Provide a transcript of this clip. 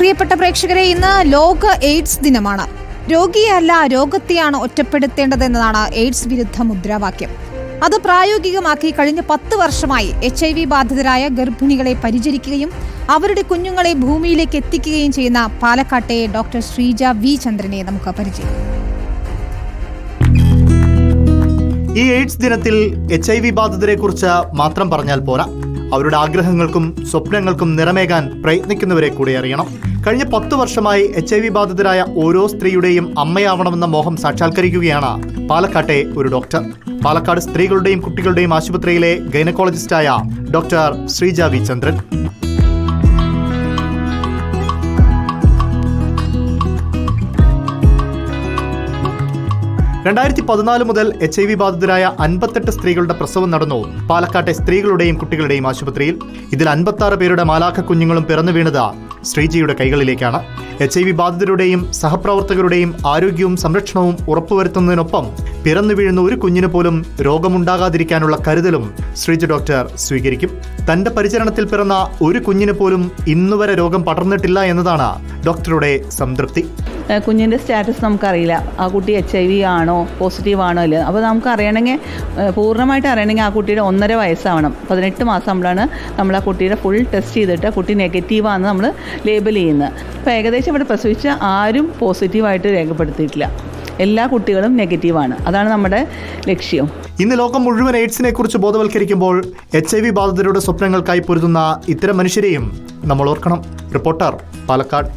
പ്രിയപ്പെട്ട പ്രേക്ഷകരെ, ഇന്ന് ലോക എയ്ഡ്സ് ദിനമാണ്. രോഗിയല്ല, രോഗത്തെയാണ് ഒറ്റപ്പെടുത്തേണ്ടതെന്നതാണ് എയ്ഡ്സ് വിരുദ്ധ മുദ്രാവാക്യം. അത് പ്രായോഗികമാക്കി കഴിഞ്ഞ 10 വർഷമായി HIV ബാധിതരായ ഗർഭിണികളെ പരിചരിക്കുകയും അവരുടെ കുഞ്ഞുങ്ങളെ ഭൂമിയിലേക്ക് എത്തിക്കുകയും ചെയ്യുന്ന പാലക്കാട്ടെ ഡോക്ടർ ശ്രീജ വി ചന്ദ്രനെ നമുക്ക് പരിചയം. ഈ എയ്ഡ്സ് ദിനത്തിൽ HIV ബാധിതരെ കുറിച്ച് മാത്രം പറഞ്ഞാൽ പോരാ, അവരുടെ ആഗ്രഹങ്ങൾക്കും സ്വപ്നങ്ങൾക്കും നിറമേകാൻ പ്രയത്നിക്കുന്നവരെ കൂടി അറിയണം. കഴിഞ്ഞ 10 വർഷമായി HIV ബാധിതരായ ഓരോ സ്ത്രീയുടെയും അമ്മയാവണമെന്ന മോഹം സാക്ഷാത്കരിക്കുകയാണ് പാലക്കാട്ടെ ഒരു ഡോക്ടർ. പാലക്കാട് സ്ത്രീകളുടെയും കുട്ടികളുടെയും ആശുപത്രിയിലെ ഗൈനക്കോളജിസ്റ്റായ ഡോക്ടർ ശ്രീജ വി ചന്ദ്രൻ. (2014) മുതൽ HIV ബാധിതരായ 58 സ്ത്രീകളുടെ പ്രസവം നടന്നു പാലക്കാട്ടെ സ്ത്രീകളുടെയും കുട്ടികളുടെയും ആശുപത്രിയിൽ. ഇതിൽ 56 പേരുടെ മാലാഖ കുഞ്ഞുങ്ങളും പിറന്നു വീണത് ശ്രീജിയുടെ കൈകളിലേക്കാണ്. HIV ബാധിതരുടെയും സഹപ്രവർത്തകരുടെയും ആരോഗ്യവും സംരക്ഷണവും ഉറപ്പുവരുത്തുന്നതിനൊപ്പം പിറന്നു വീഴുന്ന ഒരു കുഞ്ഞിന് പോലും രോഗമുണ്ടാകാതിരിക്കാനുള്ള കരുതലും ശ്രീജ ഡോക്ടർ സ്വീകരിക്കും. തന്റെ പരിചരണത്തിൽ പിറന്ന ഒരു കുഞ്ഞിന് പോലും ഇന്നുവരെ രോഗം പടർന്നിട്ടില്ല എന്നതാണ് ഡോക്ടറുടെ സംതൃപ്തി. കുഞ്ഞിൻ്റെ സ്റ്റാറ്റസ് നമുക്കറിയില്ല, ആ കുട്ടി HIV ആണോ പോസിറ്റീവ് ആണോ ഇല്ല. അപ്പോൾ നമുക്ക് അറിയണമെങ്കിൽ, പൂർണ്ണമായിട്ട് അറിയണമെങ്കിൽ ആ കുട്ടിയുടെ 1.5 വയസ്സാവണം. 18 മാസം ആകുമ്പോഴാണ് നമ്മൾ ആ കുട്ടിയുടെ ഫുൾ ടെസ്റ്റ് ചെയ്തിട്ട് കുട്ടി നെഗറ്റീവാണെന്ന് നമ്മൾ ലേബൽ ചെയ്യുന്നത്. അപ്പോൾ ഏകദേശം ഇവിടെ പ്രസവിച്ച ആരും പോസിറ്റീവായിട്ട് രേഖപ്പെടുത്തിയിട്ടില്ല. എല്ലാ കുട്ടികളും നെഗറ്റീവാണ്. അതാണ് നമ്മുടെ ലക്ഷ്യം. ഇന്ന് ലോകം മുഴുവൻ എയ്ഡ്സിനെ കുറിച്ച് ബോധവൽക്കരിക്കുമ്പോൾ HIV ബാധിതരുടെ സ്വപ്നങ്ങൾക്കായി പൊരുതുന്ന ഇത്തരം മനുഷ്യരെയും നമ്മൾ ഓർക്കണം. റിപ്പോർട്ടർ, പാലക്കാട്.